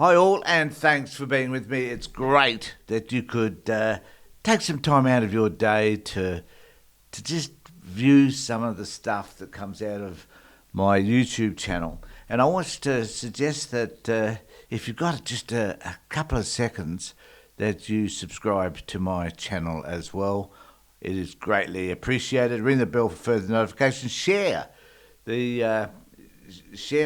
Hi all, and thanks for being with me. It's great that you could take some time out of your day to just view some of the stuff that comes out of my YouTube channel. And I want to suggest that if you've got just a couple of seconds, that you subscribe to my channel as well. It is greatly appreciated. Ring the bell for further notifications. Share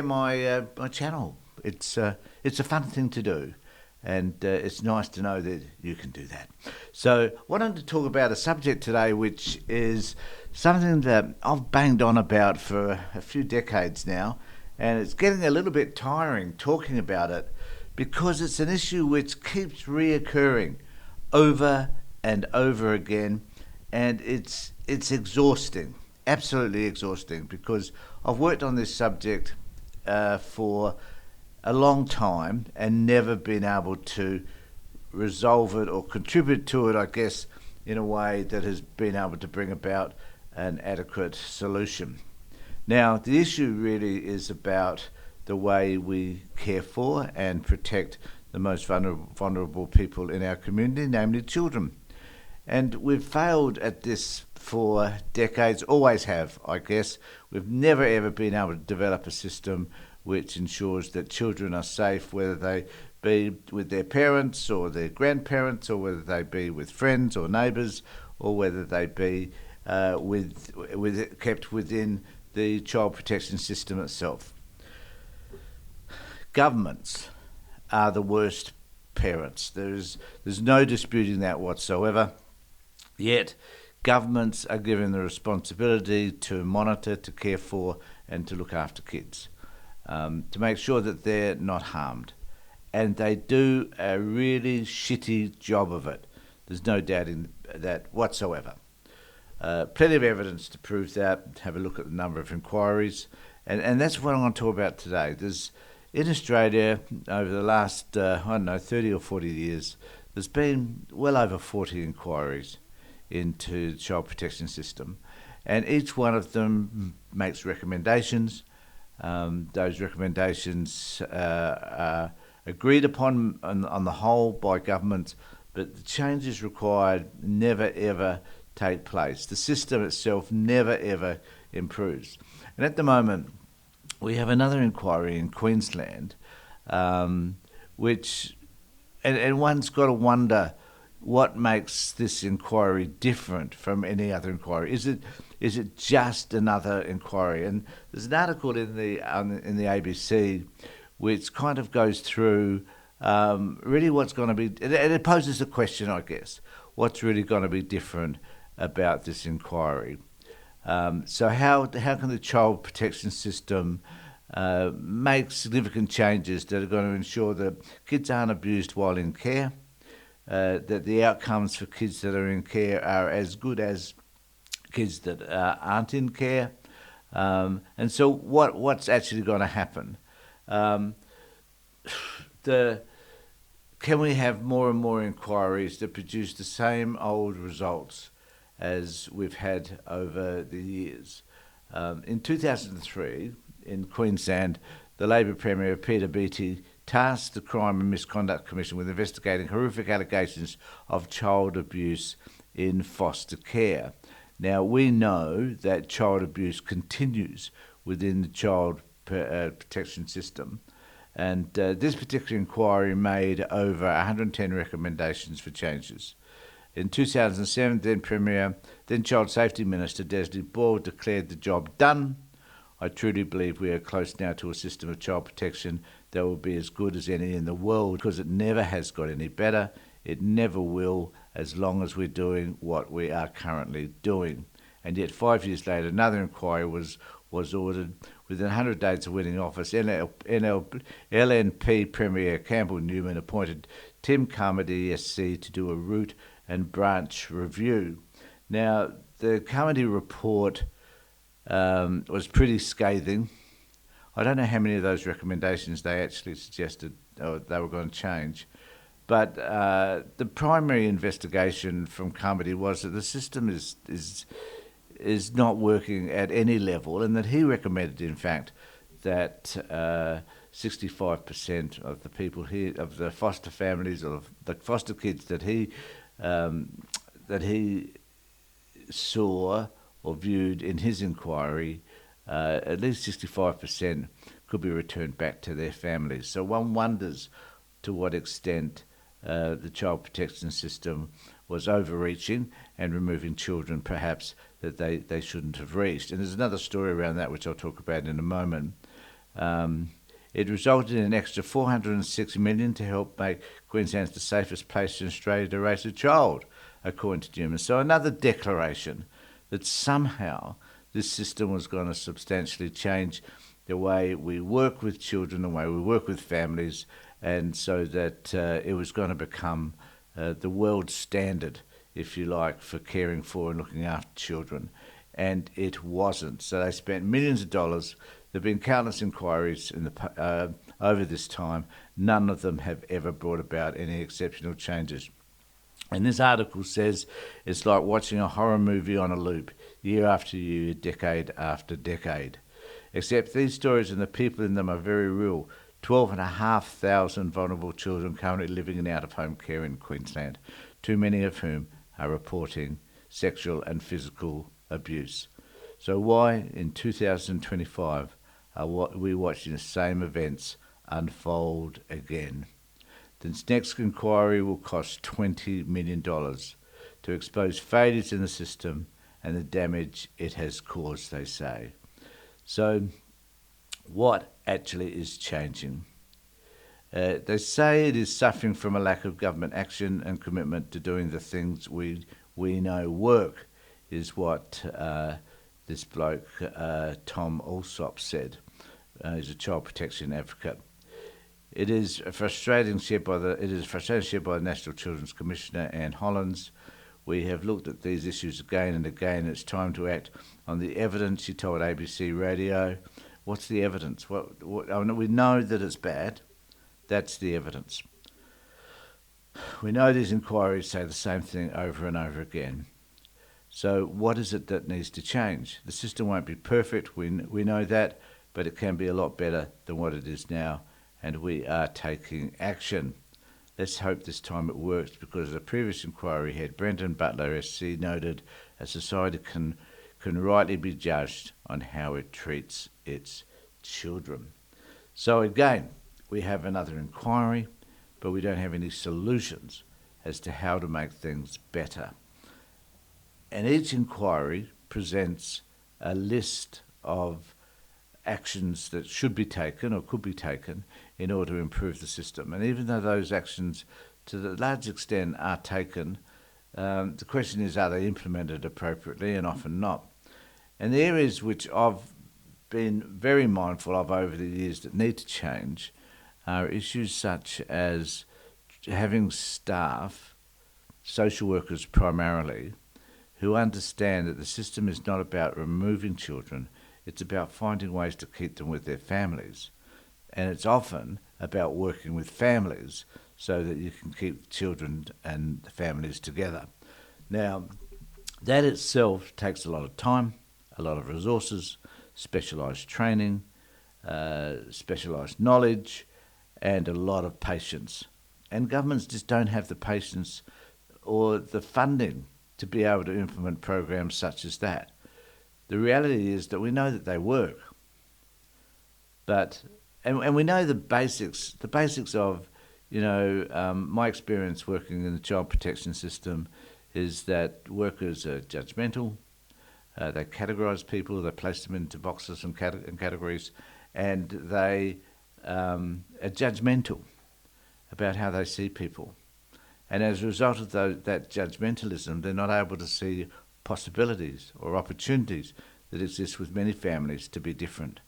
my channel. It's a fun thing to do, and it's nice to know that you can do that. So I wanted to talk about a subject today which is something that I've banged on about for a few decades now, and it's getting a little bit tiring talking about it because it's an issue which keeps reoccurring over and over again, and it's exhausting, absolutely exhausting, because I've worked on this subject for a long time and never been able to resolve it or contribute to it, I guess, in a way that has been able to bring about an adequate solution. Now, the issue really is about the way we care for and protect the most vulnerable people in our community, namely children. And we've failed at this for decades, always have, I guess. We've never ever been able to develop a system which ensures that children are safe, whether they be with their parents or their grandparents, or whether they be with friends or neighbours, or whether they be kept within the child protection system itself. Governments are the worst parents. There's no disputing that whatsoever. Yet governments are given the responsibility to monitor, to care for, and to look after kids, to make sure that they're not harmed. And they do a really shitty job of it. There's no doubting that whatsoever. Plenty of evidence to prove that. Have a look at the number of inquiries. And that's what I want to talk about today. In Australia, over the last, 30 or 40 years, there's been well over 40 inquiries into the child protection system. And each one of them makes recommendations. Those recommendations are agreed upon on the whole by governments, but the changes required never ever take place. The system itself never ever improves. And at the moment, we have another inquiry in Queensland, which, and one's got to wonder what makes this inquiry different from any other inquiry. Is it just another inquiry? And there's an article in the ABC which kind of goes through really what's going to be, and it poses a question, I guess, what's really going to be different about this inquiry. So how can the child protection system make significant changes that are going to ensure that kids aren't abused while in care, that the outcomes for kids that are in care are as good as kids that aren't in care, and so what's actually going to happen? Can we have more and more inquiries that produce the same old results as we've had over the years? In 2003, in Queensland, the Labor Premier Peter Beattie tasked the Crime and Misconduct Commission with investigating horrific allegations of child abuse in foster care. Now, we know that child abuse continues within the child protection system, and this particular inquiry made over 110 recommendations for changes. In 2007, then Child Safety Minister Leslie Ball declared the job done. I truly believe we are close now to a system of child protection that will be as good as any in the world, because it never has got any better. It never will, as long as we're doing what we are currently doing. And yet 5 years later, another inquiry was ordered. Within 100 days of winning office, LNP Premier Campbell Newman appointed Tim Carmody SC to do a root and branch review. Now, the Carmody report was pretty scathing. I don't know how many of those recommendations they actually suggested they were going to change. But the primary investigation from Carmody was that the system is not working at any level, and that he recommended, in fact, that 65% of the people here, of the foster families or the foster kids that he saw or viewed in his inquiry, at least 65% could be returned back to their families. So one wonders to what extent the child protection system was overreaching and removing children perhaps that they shouldn't have reached. And there's another story around that which I'll talk about in a moment. It resulted in an extra $406 million to help make Queensland the safest place in Australia to raise a child, according to Jim. So another declaration that somehow this system was going to substantially change the way we work with children, the way we work with families, and so that it was going to become the world standard, if you like, for caring for and looking after children. And it wasn't. So they spent millions of dollars. There have been countless inquiries over this time. None of them have ever brought about any exceptional changes. And this article says it's like watching a horror movie on a loop, year after year, decade after decade. Except these stories and the people in them are very real. 12,500 vulnerable children currently living in out-of-home care in Queensland, too many of whom are reporting sexual and physical abuse. So why, in 2025, are we watching the same events unfold again? The next inquiry will cost $20 million to expose failures in the system and the damage it has caused, they say. So what actually is changing? They say it is suffering from a lack of government action and commitment to doing the things we know work, is what this bloke, Tom Alsop, said. He's a child protection advocate. It is a frustrating shared by the National Children's Commissioner, Anne Hollands. We have looked at these issues again and again. It's time to act on the evidence, she told ABC Radio. What's the evidence? We know that it's bad. That's the evidence. We know these inquiries say the same thing over and over again. So what is it that needs to change? The system won't be perfect, we know that, but it can be a lot better than what it is now, and we are taking action. Let's hope this time it works, because the previous inquiry head, Brendan Butler SC, noted a society can rightly be judged on how it treats its children. So again, we have another inquiry, but we don't have any solutions as to how to make things better. And each inquiry presents a list of actions that should be taken or could be taken in order to improve the system. And even though those actions to the large extent are taken, the question is, are they implemented appropriately? And often not. And the areas which I've been very mindful of over the years that need to change are issues such as having staff, social workers primarily, who understand that the system is not about removing children, it's about finding ways to keep them with their families. And it's often about working with families so that you can keep children and families together. Now, that itself takes a lot of time, a lot of resources, specialised training, specialised knowledge, and a lot of patience. And governments just don't have the patience or the funding to be able to implement programs such as that. The reality is that we know that they work, but and we know the basics of, my experience working in the child protection system is that workers are judgmental, they categorise people, they place them into boxes and categories, and they are judgmental about how they see people. And as a result of that judgmentalism, they're not able to see possibilities or opportunities that exist with many families to be different.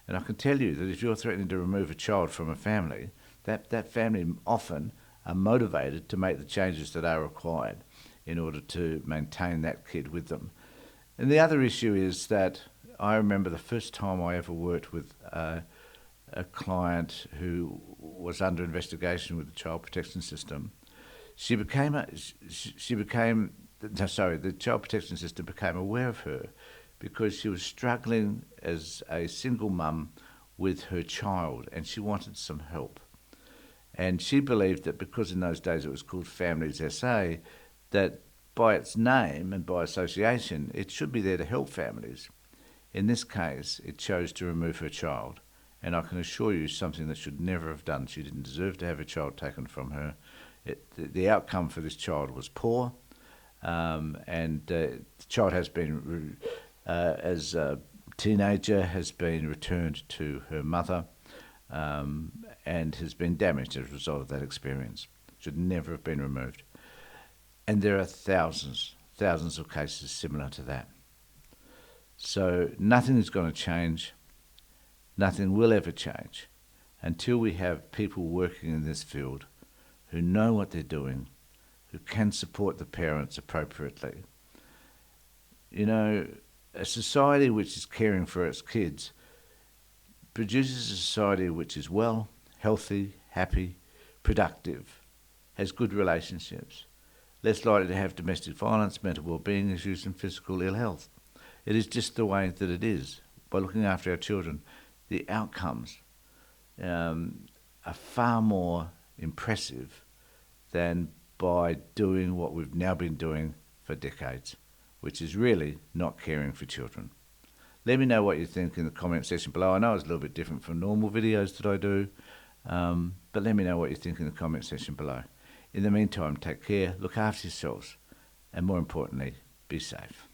And I can tell you that if you're threatening to remove a child from a family, that family often are motivated to make the changes that are required in order to maintain that kid with them. And the other issue is that I remember the first time I ever worked with a client who was under investigation with the child protection system. The child protection system became aware of her because she was struggling as a single mum with her child, and she wanted some help. And she believed that because in those days it was called Families SA, that by its name and by association, it should be there to help families. In this case, it chose to remove her child. And I can assure you something that should never have done. She didn't deserve to have a child taken from her. The outcome for this child was poor. And the child has been, as a teenager, has been returned to her mother and has been damaged as a result of that experience. Should never have been removed. And there are thousands of cases similar to that. So nothing is going to change. Nothing will ever change until we have people working in this field who know what they're doing, who can support the parents appropriately. You know, a society which is caring for its kids produces a society which is well, healthy, happy, productive, has good relationships, less likely to have domestic violence, mental well-being issues and physical ill health. It is just the way that it is. By looking after our children, the outcomes are far more impressive than by doing what we've now been doing for decades, which is really not caring for children. Let me know what you think in the comment section below. I know it's a little bit different from normal videos that I do, but let me know what you think in the comment section below. In the meantime, take care, look after yourselves, and more importantly, be safe.